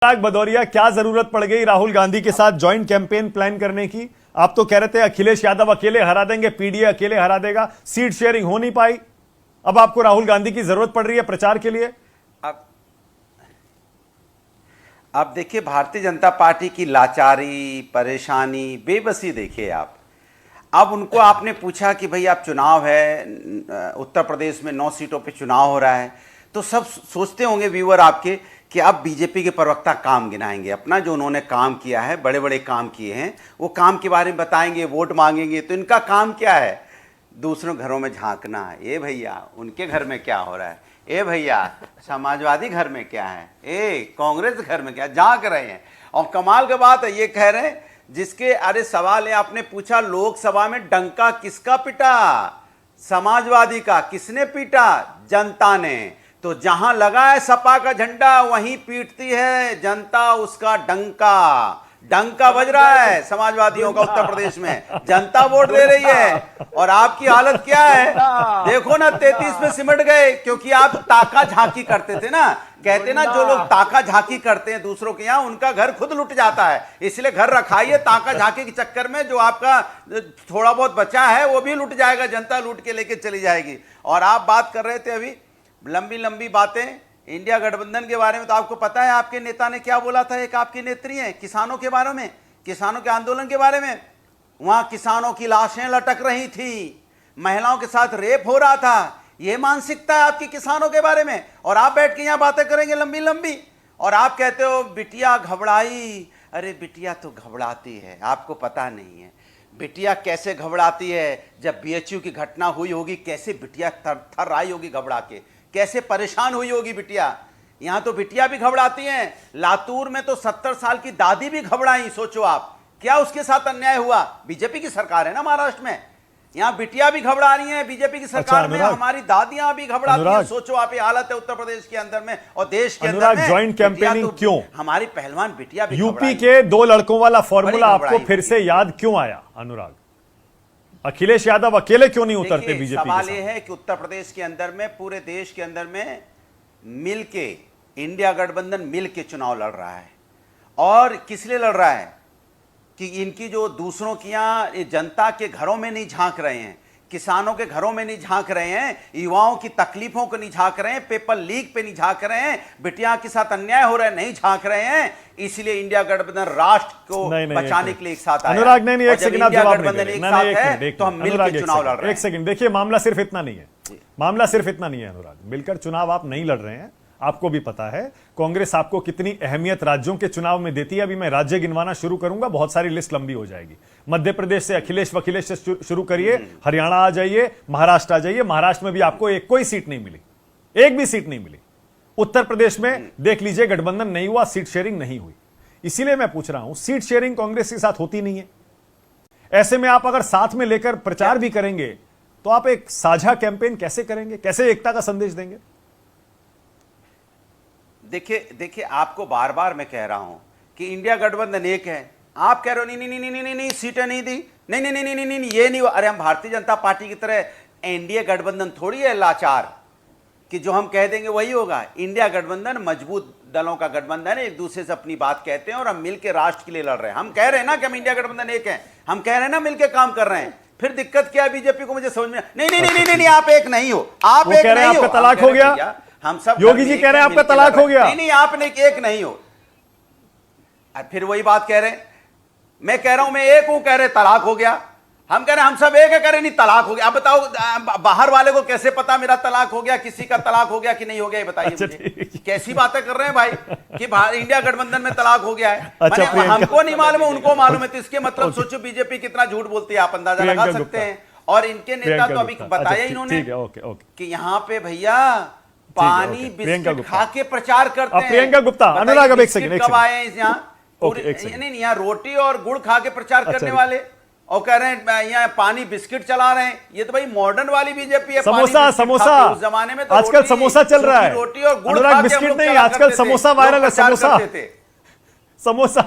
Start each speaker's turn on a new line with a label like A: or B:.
A: अनुराग भदौरिया, क्या जरूरत पड़ गई राहुल गांधी के साथ ज्वाइंट कैंपेन प्लान करने की? आप तो कह रहे थे अखिलेश यादव अकेले हरा देंगे, पीडीए अकेले हरा देगा, सीट शेयरिंग हो नहीं पाई। अब आपको राहुल गांधी की जरूरत पड़ रही है प्रचार के लिए?
B: अब देखिए, भारतीय जनता पार्टी की लाचारी, परेशानी, बेबसी देखिए आप। अब उनको आपने पूछा कि भाई आप चुनाव है, उत्तर प्रदेश में 9 सीटों पे चुनाव हो रहा है, तो सब सोचते होंगे व्यूअर आपके कि अब बीजेपी के प्रवक्ता काम गिनाएंगे अपना, जो उन्होंने काम किया है, बड़े बड़े काम किए हैं, वो काम के बारे में बताएंगे, वोट मांगेंगे। तो इनका काम क्या है? दूसरों घरों में झांकना है। ए भैया उनके घर में क्या हो रहा है, ए भैया समाजवादी घर में क्या है, ए कांग्रेस घर में क्या, झांक रहे हैं। और कमाल की बात है, ये कह रहे हैं जिसके, अरे सवाल है, आपने पूछा लोकसभा में डंका किसका पिटा? समाजवादी का। किसने पीटा? जनता ने। तो जहां लगा है सपा का झंडा वहीं पीटती है जनता उसका डंका। डंका बज रहा है समाजवादियों का उत्तर प्रदेश में, जनता वोट दे रही है। और आपकी हालत क्या है देखो ना, 33 में सिमट गए, क्योंकि आप ताका झांकी करते थे ना। कहते ना, जो लोग ताका झांकी करते हैं दूसरों के यहां, उनका घर खुद लुट जाता है। इसलिए घर रखाइए, ताका झांकी के चक्कर में जो आपका थोड़ा बहुत बचा है वो भी लुट जाएगा, जनता लूट के लेके चली जाएगी। और आप बात कर रहे थे अभी लंबी लंबी बातें इंडिया गठबंधन के बारे में, तो आपको पता है आपके नेता ने क्या बोला था? एक आपकी नेत्री है, किसानों के बारे में, किसानों के आंदोलन के बारे में। वहां किसानों की लाशें लटक रही थी, महिलाओं के साथ रेप हो रहा था। यह मानसिकता है आपकी किसानों के बारे में, और आप बैठ के यहां बातें करेंगे लंबी लंबी। और आप कहते हो बिटिया घबराई। अरे बिटिया तो घबराती है, आपको पता नहीं है बिटिया कैसे घबराती है। जब बीएचयू की घटना हुई होगी, कैसे बिटिया थर आई होगी घबरा के, कैसे परेशान हुई होगी बिटिया। यहां तो बिटिया भी घबराती हैं। लातूर में तो 70 साल की दादी भी घबराई। सोचो आप, क्या उसके साथ अन्याय हुआ? बीजेपी की सरकार है ना महाराष्ट्र में, यहां बिटिया भी घबरा रही है बीजेपी की सरकार में, हमारी दादियां भी घबराती हैं। सोचो आप, ये हालत है उत्तर प्रदेश के अंदर में और देश के अंदर में।
A: ज्वाइंट कैंपेनिंग तो क्यों?
B: हमारी पहलवान बिटिया भी
A: यूपी के 2 लड़कों वाला फॉर्मूला आपको फिर से याद क्यों आया अनुराग? अखिलेश यादव अकेले क्यों नहीं उतरते बीजेपी?
B: सवाल यह है कि उत्तर प्रदेश के अंदर में, पूरे देश के अंदर में मिलके इंडिया गठबंधन मिलके चुनाव लड़ रहा है। और किस लिए लड़ रहा है? कि इनकी जो दूसरों की जनता के घरों में नहीं झांक रहे हैं, किसानों के घरों में नहीं झांक रहे हैं, युवाओं की तकलीफों को नहीं झांक रहे हैं, पेपर लीक पे नहीं झांक रहे हैं, बिटिया के साथ अन्याय हो रहा है नहीं झांक रहे हैं। इसलिए इंडिया गठबंधन राष्ट्र को बचाने के लिए एक साथ आया।
A: अनुराग नहीं, एक सेकंड आप जवाब नहीं
B: एक साथ है तो हम मिलकर चुनाव लड़ रहे हैं।
A: एक सेकंड देखिए, मामला सिर्फ इतना नहीं है, मामला सिर्फ इतना नहीं है अनुराग। मिलकर चुनाव आप नहीं लड़ रहे हैं, आपको भी पता है कांग्रेस आपको कितनी अहमियत राज्यों के चुनाव में देती है। अभी मैं राज्य गिनवाना शुरू करूंगा, बहुत सारी लिस्ट लंबी हो जाएगी। मध्य प्रदेश से अखिलेश वखिलेश से शुरू करिए, हरियाणा आ जाइए, महाराष्ट्र आ जाइए। महाराष्ट्र में भी आपको एक कोई सीट नहीं मिली, एक भी सीट नहीं मिली। उत्तर प्रदेश में देख लीजिए, गठबंधन नहीं हुआ, सीट शेयरिंग नहीं हुई। इसीलिए मैं पूछ रहा हूं, सीट शेयरिंग कांग्रेस के साथ होती नहीं है। ऐसे में आप अगर साथ में लेकर प्रचार भी करेंगे तो आप एक साझा कैंपेन कैसे करेंगे, कैसे एकता का संदेश देंगे?
B: देखिए आपको बार बार मैं कह रहा हूं कि इंडिया गठबंधन एक है। आप कह रहे हो नहीं नहीं नहीं नहीं नहीं सीटें नहीं दी, नहीं नहीं नहीं नहीं नहीं ये नहीं। अरे हम भारतीय जनता पार्टी की तरह एनडीए गठबंधन थोड़ी है लाचार कि जो हम कह देंगे वही होगा। इंडिया गठबंधन मजबूत दलों का गठबंधन है, एक दूसरे से अपनी बात कहते हैं और हम मिलकर राष्ट्र के लिए लड़ रहे हैं। हम कह रहे हैं ना कि हम इंडिया गठबंधन एक है, हम कह रहे हैं ना मिलकर काम कर रहे हैं। फिर दिक्कत क्या है बीजेपी को? मुझे समझ में नहीं नहीं नहीं नहीं आप एक नहीं हो, आप एक नहीं हो।
A: तलाक हो गया,
B: हम सब
A: योगी जी कह रहे हैं आपका तलाक हो गया।
B: नहीं नहीं आपने एक नहीं हो। फिर वही बात कह रहे हैं, मैं कह रहा हूं मैं एक हूं, कह रहे तलाक हो गया। हम कह रहे हैं हम सब एक है, कह रहे नहीं तलाक हो गया। अब बताओ बाहर वाले को कैसे पता मेरा तलाक हो गया, किसी का तलाक हो गया कि नहीं हो गया, ये बताइए मुझे। कैसी बातें कर रहे हैं भाई कि इंडिया गठबंधन में तलाक हो गया है। हमको नहीं मालूम है, उनको मालूम है। तो इसके मतलब सोचो बीजेपी कितना झूठ बोलती है, आप अंदाजा लगा सकते हैं। और इनके नेता तो अभी बताया इन्होंने कि यहां पे भैया पानी बिस्किट खा के प्रचार करते हैं।
A: प्रियंका गुप्ता, अनुराग अब एक सेकंड,
B: कब आए हैं यहाँ? नहीं, यहाँ रोटी और गुड़ खा के प्रचार करने वाले, और कह रहे हैं यहाँ पानी बिस्किट चला रहे हैं। ये तो भाई मॉडर्न वाली बीजेपी है।
A: समोसा, समोसा
B: उस जमाने में तो
A: आजकल समोसा चल रहा है,
B: रोटी और गुड़
A: बिस्किट नहीं, आजकल समोसा वायरल है। समोसा, समोसा